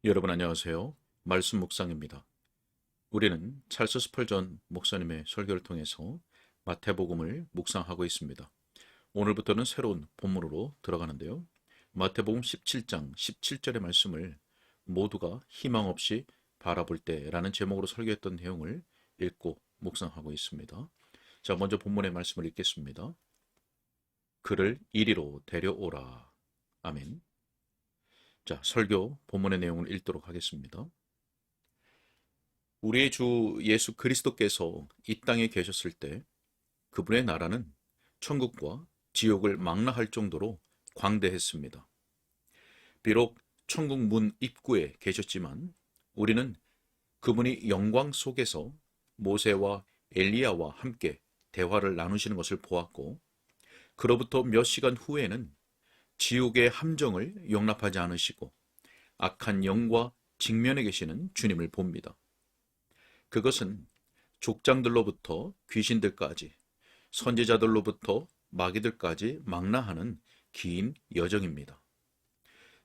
여러분 안녕하세요. 말씀 묵상입니다. 우리는 찰스 스펄전 목사님의 설교를 통해서 마태복음을 묵상하고 있습니다. 오늘부터는 새로운 본문으로 들어가는데요. 마태복음 17장 17절의 말씀을 모두가 희망 없이 바라볼 때라는 제목으로 설교했던 내용을 읽고 묵상하고 있습니다. 자, 먼저 본문의 말씀을 읽겠습니다. 그를 이리로 데려오라. 아멘. 자, 설교 본문의 내용을 읽도록 하겠습니다. 우리의 주 예수 그리스도께서 이 땅에 계셨을 때 그분의 나라는 천국과 지옥을 망라할 정도로 광대했습니다. 비록 천국 문 입구에 계셨지만 우리는 그분이 영광 속에서 모세와 엘리야와 함께 대화를 나누시는 것을 보았고, 그로부터 몇 시간 후에는 지옥의 함정을 용납하지 않으시고 악한 영과 직면해 계시는 주님을 봅니다. 그것은 족장들로부터 귀신들까지, 선지자들로부터 마귀들까지 망라하는 긴 여정입니다.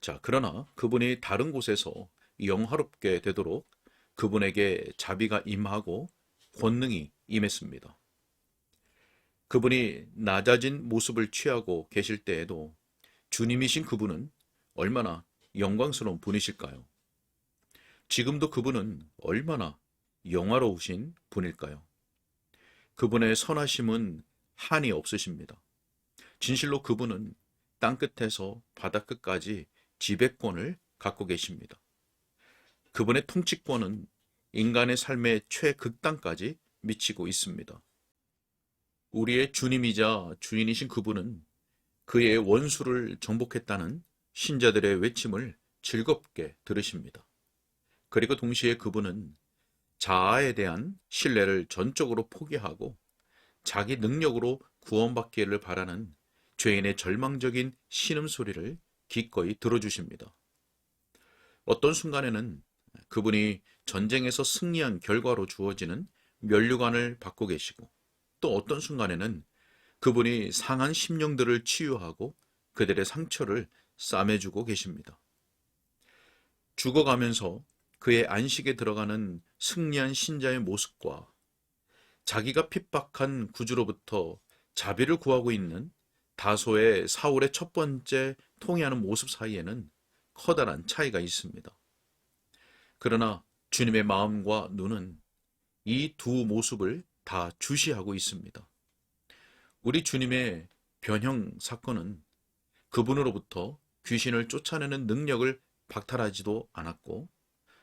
자, 그러나 그분이 다른 곳에서 영화롭게 되도록 그분에게 자비가 임하고 권능이 임했습니다. 그분이 낮아진 모습을 취하고 계실 때에도 주님이신 그분은 얼마나 영광스러운 분이실까요? 지금도 그분은 얼마나 영화로우신 분일까요? 그분의 선하심은 한이 없으십니다. 진실로 그분은 땅끝에서 바다끝까지 지배권을 갖고 계십니다. 그분의 통치권은 인간의 삶의 최극단까지 미치고 있습니다. 우리의 주님이자 주인이신 그분은 그의 원수를 정복했다는 신자들의 외침을 즐겁게 들으십니다. 그리고 동시에 그분은 자아에 대한 신뢰를 전적으로 포기하고 자기 능력으로 구원받기를 바라는 죄인의 절망적인 신음소리를 기꺼이 들어주십니다. 어떤 순간에는 그분이 전쟁에서 승리한 결과로 주어지는 면류관을 받고 계시고, 또 어떤 순간에는 그분이 상한 심령들을 치유하고 그들의 상처를 싸매주고 계십니다. 죽어가면서 그의 안식에 들어가는 승리한 신자의 모습과 자기가 핍박한 구주로부터 자비를 구하고 있는 다소의 사울의 첫 번째 통회하는 모습 사이에는 커다란 차이가 있습니다. 그러나 주님의 마음과 눈은 이 두 모습을 다 주시하고 있습니다. 우리 주님의 변형 사건은 그분으로부터 귀신을 쫓아내는 능력을 박탈하지도 않았고,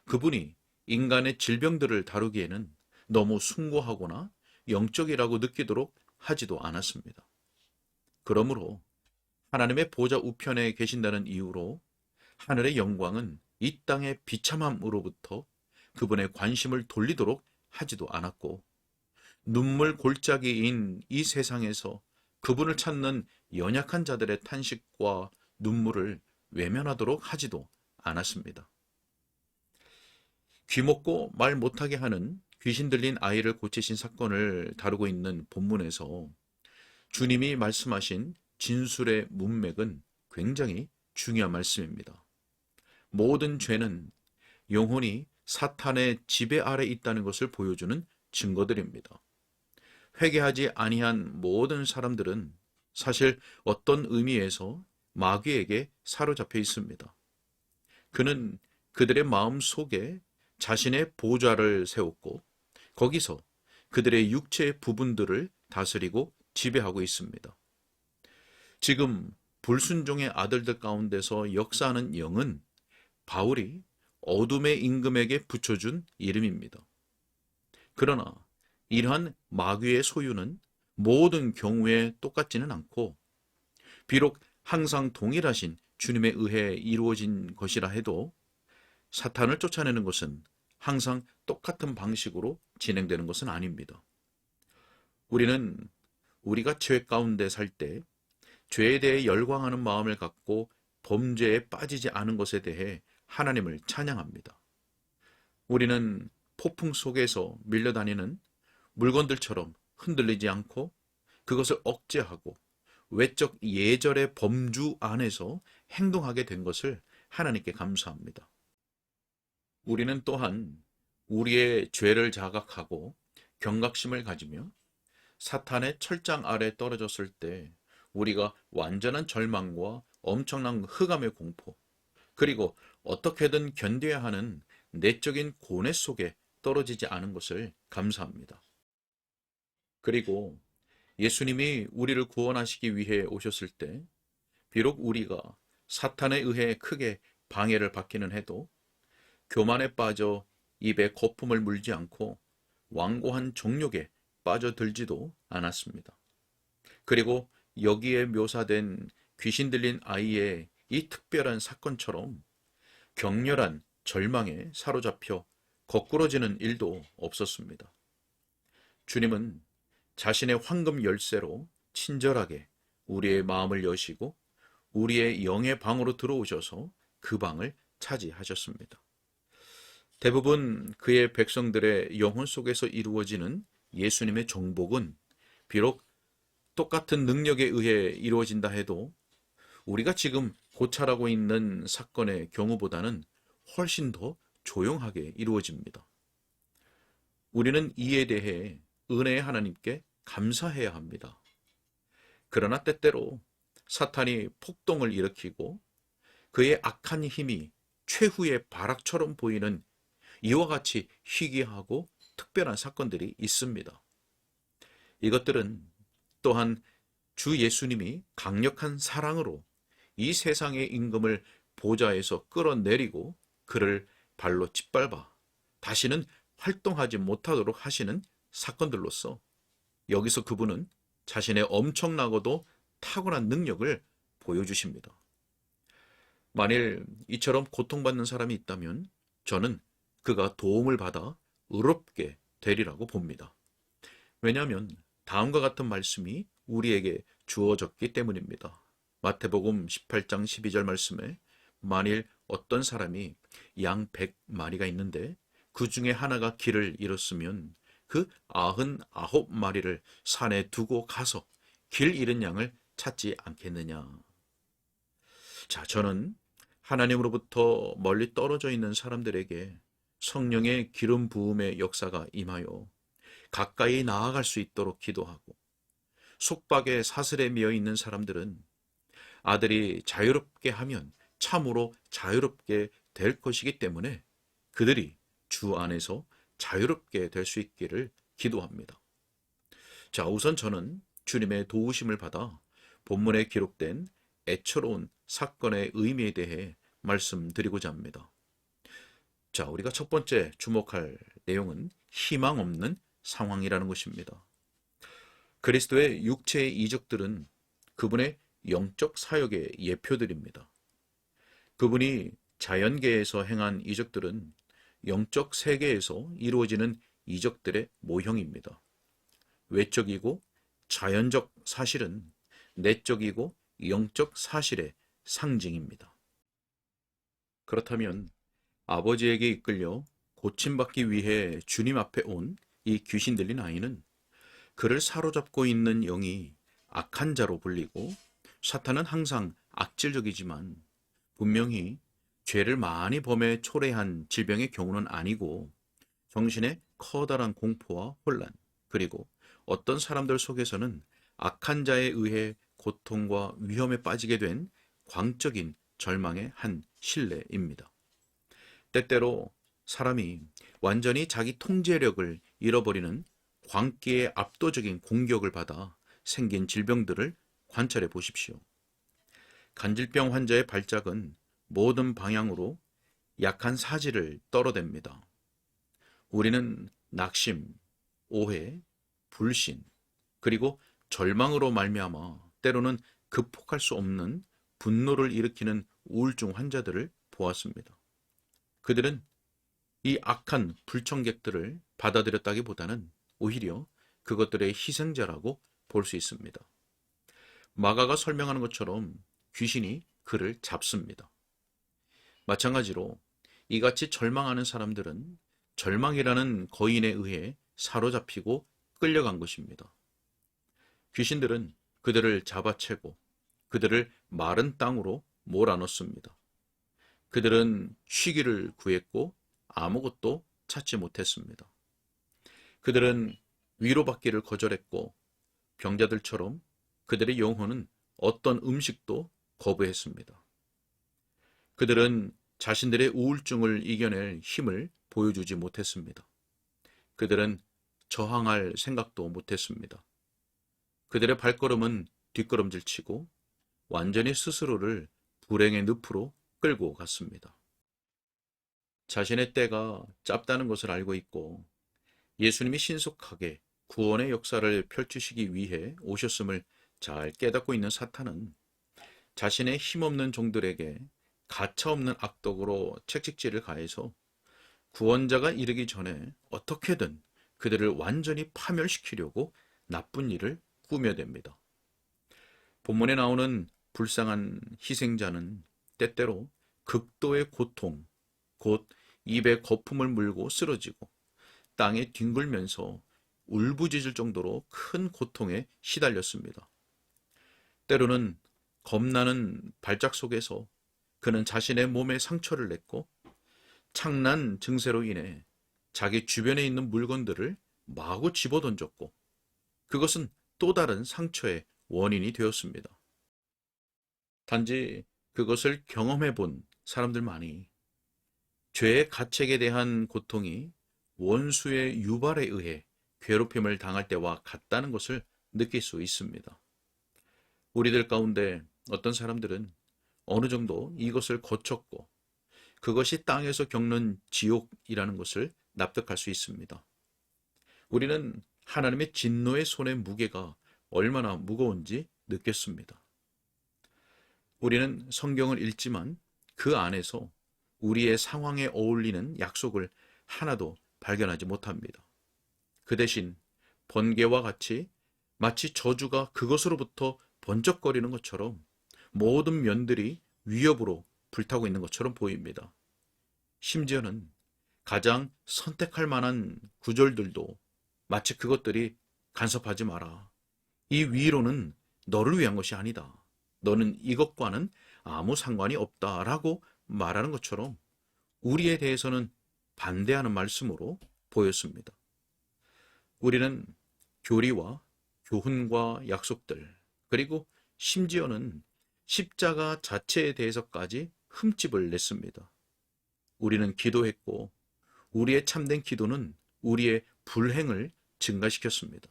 그분이 인간의 질병들을 다루기에는 너무 숭고하거나 영적이라고 느끼도록 하지도 않았습니다. 그러므로 하나님의 보좌 우편에 계신다는 이유로 하늘의 영광은 이 땅의 비참함으로부터 그분의 관심을 돌리도록 하지도 않았고, 눈물 골짜기인 이 세상에서 그분을 찾는 연약한 자들의 탄식과 눈물을 외면하도록 하지도 않았습니다. 귀먹고 말 못하게 하는 귀신 들린 아이를 고치신 사건을 다루고 있는 본문에서 주님이 말씀하신 진술의 문맥은 굉장히 중요한 말씀입니다. 모든 죄는 영혼이 사탄의 지배 아래 있다는 것을 보여주는 증거들입니다. 회개하지 아니한 모든 사람들은 사실 어떤 의미에서 마귀에게 사로잡혀 있습니다. 그는 그들의 마음 속에 자신의 보좌를 세웠고 거기서 그들의 육체의 부분들을 다스리고 지배하고 있습니다. 지금 불순종의 아들들 가운데서 역사하는 영은 바울이 어둠의 임금에게 붙여준 이름입니다. 그러나 이러한 마귀의 소유는 모든 경우에 똑같지는 않고, 비록 항상 동일하신 주님에 의해 이루어진 것이라 해도 사탄을 쫓아내는 것은 항상 똑같은 방식으로 진행되는 것은 아닙니다. 우리는 우리가 죄 가운데 살 때 죄에 대해 열광하는 마음을 갖고 범죄에 빠지지 않은 것에 대해 하나님을 찬양합니다. 우리는 폭풍 속에서 밀려다니는 물건들처럼 흔들리지 않고 그것을 억제하고 외적 예절의 범주 안에서 행동하게 된 것을 하나님께 감사합니다. 우리는 또한 우리의 죄를 자각하고 경각심을 가지며 사탄의 철장 아래 떨어졌을 때 우리가 완전한 절망과 엄청난 흑암의 공포, 그리고 어떻게든 견뎌야 하는 내적인 고뇌 속에 떨어지지 않은 것을 감사합니다. 그리고 예수님이 우리를 구원하시기 위해 오셨을 때 비록 우리가 사탄에 의해 크게 방해를 받기는 해도 교만에 빠져 입에 거품을 물지 않고 완고한 정욕에 빠져들지도 않았습니다. 그리고 여기에 묘사된 귀신 들린 아이의 이 특별한 사건처럼 격렬한 절망에 사로잡혀 거꾸러지는 일도 없었습니다. 주님은 자신의 황금 열쇠로 친절하게 우리의 마음을 여시고 우리의 영의 방으로 들어오셔서 그 방을 차지하셨습니다. 대부분 그의 백성들의 영혼 속에서 이루어지는 예수님의 정복은 비록 똑같은 능력에 의해 이루어진다 해도 우리가 지금 고찰하고 있는 사건의 경우보다는 훨씬 더 조용하게 이루어집니다. 우리는 이에 대해 은혜의 하나님께 감사해야 합니다. 그러나 때때로 사탄이 폭동을 일으키고 그의 악한 힘이 최후의 발악처럼 보이는 이와 같이 희귀하고 특별한 사건들이 있습니다. 이것들은 또한 주 예수님이 강력한 사랑으로 이 세상의 임금을 보좌에서 끌어내리고 그를 발로 짓밟아 다시는 활동하지 못하도록 하시는 사건들로서 여기서 그분은 자신의 엄청나고도 탁월한 능력을 보여주십니다. 만일 이처럼 고통받는 사람이 있다면 저는 그가 도움을 받아 의롭게 되리라고 봅니다. 왜냐하면 다음과 같은 말씀이 우리에게 주어졌기 때문입니다. 마태복음 18장 12절 말씀에 만일 어떤 사람이 양 100마리가 있는데 그 중에 하나가 길을 잃었으면 그 99마리를 산에 두고 가서 길 잃은 양을 찾지 않겠느냐. 자, 저는 하나님으로부터 멀리 떨어져 있는 사람들에게 성령의 기름 부음의 역사가 임하여 가까이 나아갈 수 있도록 기도하고 속박의 사슬에 미어 있는 사람들은 아들이 자유롭게 하면 참으로 자유롭게 될 것이기 때문에 그들이 주 안에서 자유롭게 될 수 있기를 기도합니다. 자, 우선 저는 주님의 도우심을 받아 본문에 기록된 애처로운 사건의 의미에 대해 말씀드리고자 합니다. 자, 우리가 첫 번째 주목할 내용은 희망 없는 상황이라는 것입니다. 그리스도의 육체의 이적들은 그분의 영적 사역의 예표들입니다. 그분이 자연계에서 행한 이적들은 영적 세계에서 이루어지는 이적들의 모형입니다. 외적이고 자연적 사실은 내적이고 영적 사실의 상징입니다. 그렇다면 아버지에게 이끌려 고침받기 위해 주님 앞에 온 이 귀신 들린 아이는 그를 사로잡고 있는 영이 악한 자로 불리고 사탄은 항상 악질적이지만 분명히 죄를 많이 범해 초래한 질병의 경우는 아니고 정신의 커다란 공포와 혼란 그리고 어떤 사람들 속에서는 악한 자에 의해 고통과 위험에 빠지게 된 광적인 절망의 한 실내입니다. 때때로 사람이 완전히 자기 통제력을 잃어버리는 광기의 압도적인 공격을 받아 생긴 질병들을 관찰해 보십시오. 간질병 환자의 발작은 모든 방향으로 약한 사지를 떨어댑니다. 우리는 낙심, 오해, 불신, 그리고 절망으로 말미암아 때로는 극복할 수 없는 분노를 일으키는 우울증 환자들을 보았습니다. 그들은 이 악한 불청객들을 받아들였다기보다는 오히려 그것들의 희생자라고 볼 수 있습니다. 마가가 설명하는 것처럼 귀신이 그를 잡습니다. 마찬가지로 이같이 절망하는 사람들은 절망이라는 거인에 의해 사로잡히고 끌려간 것입니다. 귀신들은 그들을 잡아채고 그들을 마른 땅으로 몰아넣습니다. 그들은 쉬기를 구했고 아무것도 찾지 못했습니다. 그들은 위로받기를 거절했고 병자들처럼 그들의 영혼은 어떤 음식도 거부했습니다. 그들은 자신들의 우울증을 이겨낼 힘을 보여주지 못했습니다. 그들은 저항할 생각도 못했습니다. 그들의 발걸음은 뒷걸음질치고 완전히 스스로를 불행의 늪으로 끌고 갔습니다. 자신의 때가 짧다는 것을 알고 있고 예수님이 신속하게 구원의 역사를 펼치시기 위해 오셨음을 잘 깨닫고 있는 사탄은 자신의 힘없는 종들에게 가차없는 악독으로 채찍질을 가해서 구원자가 이르기 전에 어떻게든 그들을 완전히 파멸시키려고 나쁜 일을 꾸며댑니다. 본문에 나오는 불쌍한 희생자는 때때로 극도의 고통, 곧 입에 거품을 물고 쓰러지고 땅에 뒹굴면서 울부짖을 정도로 큰 고통에 시달렸습니다. 때로는 겁나는 발작 속에서 그는 자신의 몸에 상처를 냈고 창난 증세로 인해 자기 주변에 있는 물건들을 마구 집어던졌고 그것은 또 다른 상처의 원인이 되었습니다. 단지 그것을 경험해 본 사람들만이 죄의 가책에 대한 고통이 원수의 유발에 의해 괴롭힘을 당할 때와 같다는 것을 느낄 수 있습니다. 우리들 가운데 어떤 사람들은 어느 정도 이것을 거쳤고 그것이 땅에서 겪는 지옥이라는 것을 납득할 수 있습니다. 우리는 하나님의 진노의 손의 무게가 얼마나 무거운지 느꼈습니다. 우리는 성경을 읽지만 그 안에서 우리의 상황에 어울리는 약속을 하나도 발견하지 못합니다. 그 대신 번개와 같이 마치 저주가 그것으로부터 번쩍거리는 것처럼 모든 면들이 위협으로 불타고 있는 것처럼 보입니다. 심지어는 가장 선택할 만한 구절들도 마치 그것들이 간섭하지 마라. 이 위로는 너를 위한 것이 아니다. 너는 이것과는 아무 상관이 없다라고 말하는 것처럼 우리에 대해서는 반대하는 말씀으로 보였습니다. 우리는 교리와 교훈과 약속들, 그리고 심지어는 십자가 자체에 대해서까지 흠집을 냈습니다. 우리는 기도했고 우리의 참된 기도는 우리의 불행을 증가시켰습니다.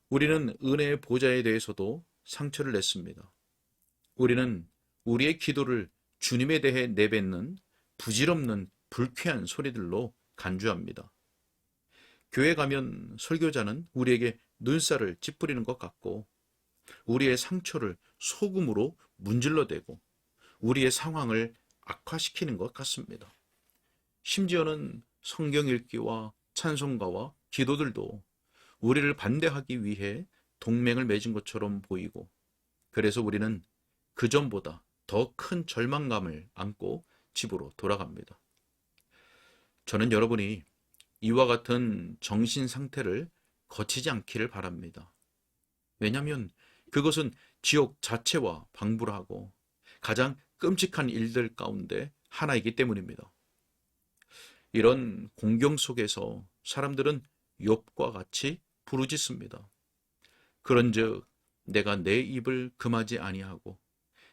우리는 은혜의 보좌에 대해서도 상처를 냈습니다. 우리는 우리의 기도를 주님에 대해 내뱉는 부질없는 불쾌한 소리들로 간주합니다. 교회 가면 설교자는 우리에게 눈살을 찌푸리는 것 같고 우리의 상처를 소금으로 문질러대고 우리의 상황을 악화시키는 것 같습니다. 심지어는 성경 읽기와 찬송가와 기도들도 우리를 반대하기 위해 동맹을 맺은 것처럼 보이고 그래서 우리는 그전보다 더 큰 절망감을 안고 집으로 돌아갑니다. 저는 여러분이 이와 같은 정신 상태를 거치지 않기를 바랍니다. 왜냐하면 그것은 지옥 자체와 방불하고 가장 끔찍한 일들 가운데 하나이기 때문입니다. 이런 공경 속에서 사람들은 욥과 같이 부르짖습니다. 그런즉 내가 내 입을 금하지 아니하고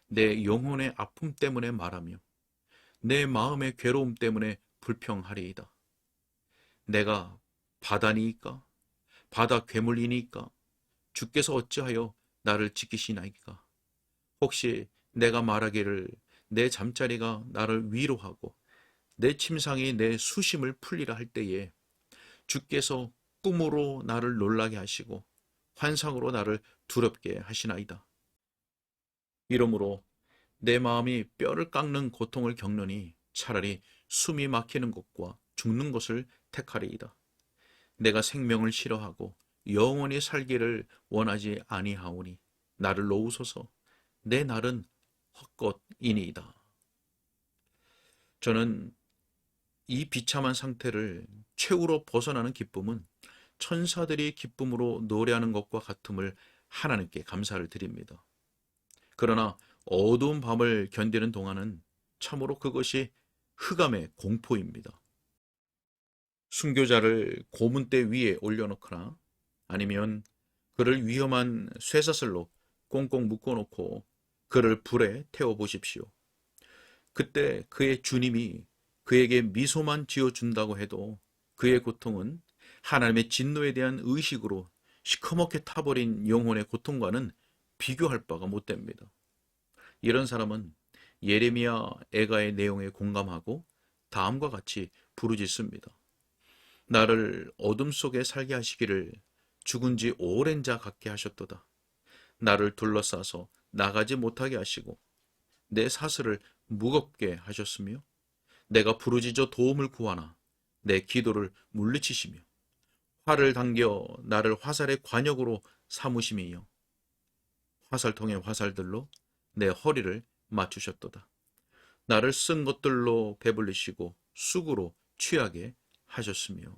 내 영혼의 아픔 때문에 말하며 내 마음의 괴로움 때문에 불평하리이다. 내가 바다니이까 바다 괴물이니까 주께서 어찌하여 나를 지키시나이까. 혹시 내가 말하기를 내 잠자리가 나를 위로하고 내 침상이 내 수심을 풀리라 할 때에 주께서 꿈으로 나를 놀라게 하시고 환상으로 나를 두렵게 하시나이다. 이러므로 내 마음이 뼈를 깎는 고통을 겪느니 차라리 숨이 막히는 것과 죽는 것을 택하리이다. 내가 생명을 싫어하고 영원히 살기를 원하지 아니하오니 나를 놓으소서. 내 날은 헛것이니이다. 저는 이 비참한 상태를 최후로 벗어나는 기쁨은 천사들이 기쁨으로 노래하는 것과 같음을 하나님께 감사를 드립니다. 그러나 어두운 밤을 견디는 동안은 참으로 그것이 흑암의 공포입니다. 순교자를 고문대 위에 올려놓거나 아니면 그를 위험한 쇠사슬로 꽁꽁 묶어놓고 그를 불에 태워보십시오. 그때 그의 주님이 그에게 미소만 지어준다고 해도 그의 고통은 하나님의 진노에 대한 의식으로 시커멓게 타버린 영혼의 고통과는 비교할 바가 못 됩니다. 이런 사람은 예레미야 애가의 내용에 공감하고 다음과 같이 부르짖습니다. 나를 어둠 속에 살게 하시기를 죽은 지 오랜 자 같게 하셨도다. 나를 둘러싸서 나가지 못하게 하시고 내 사슬을 무겁게 하셨으며 내가 부르짖어 도움을 구하나 내 기도를 물리치시며 활을 당겨 나를 화살의 관역으로 삼으심이요 화살통의 화살들로 내 허리를 맞추셨도다. 나를 쓴 것들로 배불리시고 쑥으로 취하게 하셨으며.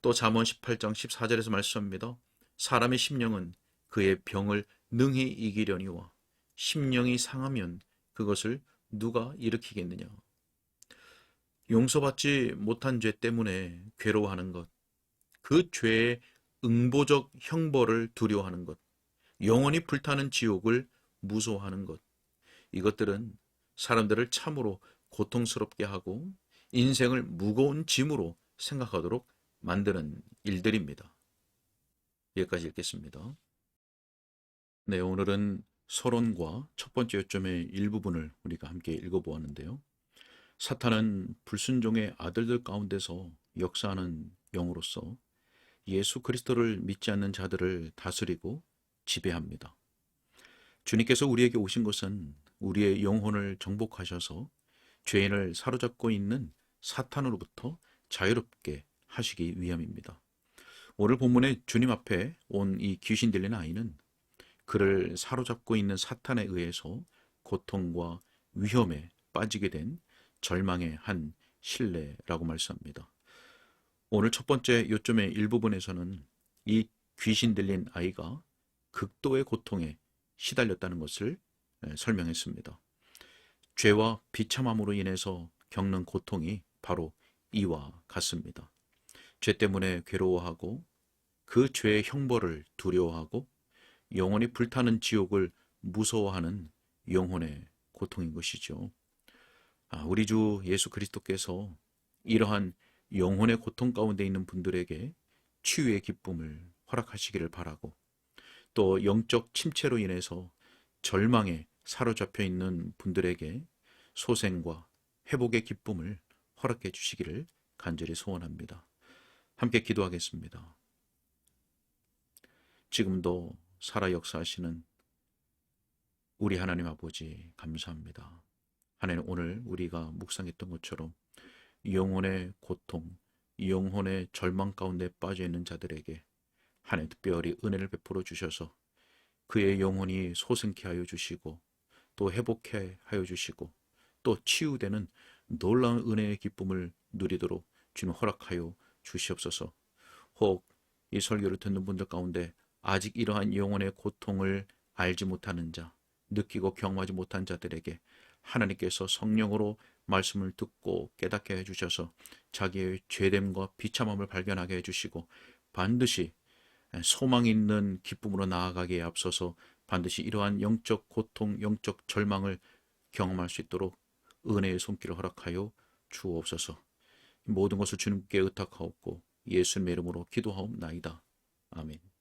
또 잠언 18장 14절에서 말씀합니다. 사람의 심령은 그의 병을 능히 이기려니와 심령이 상하면 그것을 누가 일으키겠느냐. 용서받지 못한 죄 때문에 괴로워하는 것, 그 죄의 응보적 형벌을 두려워하는 것, 영원히 불타는 지옥을 무서워하는 것, 이것들은 사람들을 참으로 고통스럽게 하고 인생을 무거운 짐으로 생각하도록 만드는 일들입니다. 여기까지 읽겠습니다. 네, 오늘은 서론과 첫 번째 요점의 일부분을 우리가 함께 읽어보았는데요. 사탄은 불순종의 아들들 가운데서 역사하는 영으로서 예수 그리스도를 믿지 않는 자들을 다스리고 지배합니다. 주님께서 우리에게 오신 것은 우리의 영혼을 정복하셔서 죄인을 사로잡고 있는 사탄으로부터 자유롭게 하시기 위함입니다. 오늘 본문에 주님 앞에 온 이 귀신 들린 아이는 그를 사로잡고 있는 사탄에 의해서 고통과 위험에 빠지게 된 절망의 한 실내라고 말씀합니다. 오늘 첫 번째 요점의 일부분에서는 이 귀신 들린 아이가 극도의 고통에 시달렸다는 것을 설명했습니다. 죄와 비참함으로 인해서 겪는 고통이 바로 이와 같습니다. 죄 때문에 괴로워하고 그 죄의 형벌을 두려워하고 영원히 불타는 지옥을 무서워하는 영혼의 고통인 것이죠. 우리 주 예수 그리스도께서 이러한 영혼의 고통 가운데 있는 분들에게 치유의 기쁨을 허락하시기를 바라고, 또 영적 침체로 인해서 절망에 사로잡혀 있는 분들에게 소생과 회복의 기쁨을 허락해 주시기를 간절히 소원합니다. 함께 기도하겠습니다. 지금도 살아 역사하시는 우리 하나님 아버지 감사합니다. 하나님, 오늘 우리가 묵상했던 것처럼 영혼의 고통, 영혼의 절망 가운데 빠져있는 자들에게 하나님 특별히 은혜를 베풀어 주셔서 그의 영혼이 소생케 하여 주시고 또 회복케 하여 주시고 또 치유되는 놀라운 은혜의 기쁨을 누리도록 주님 허락하여 주시옵소서. 혹 이 설교를 듣는 분들 가운데 아직 이러한 영혼의 고통을 알지 못하는 자, 느끼고 경험하지 못한 자들에게 하나님께서 성령으로 말씀을 듣고 깨닫게 해주셔서 자기의 죄됨과 비참함을 발견하게 해주시고 반드시 소망 있는 기쁨으로 나아가기에 앞서서 반드시 이러한 영적 고통, 영적 절망을 경험할 수 있도록 은혜의 손길을 허락하여 주옵소서. 모든 것을 주님께 의탁하옵고 예수님의 이름으로 기도하옵나이다. 아멘.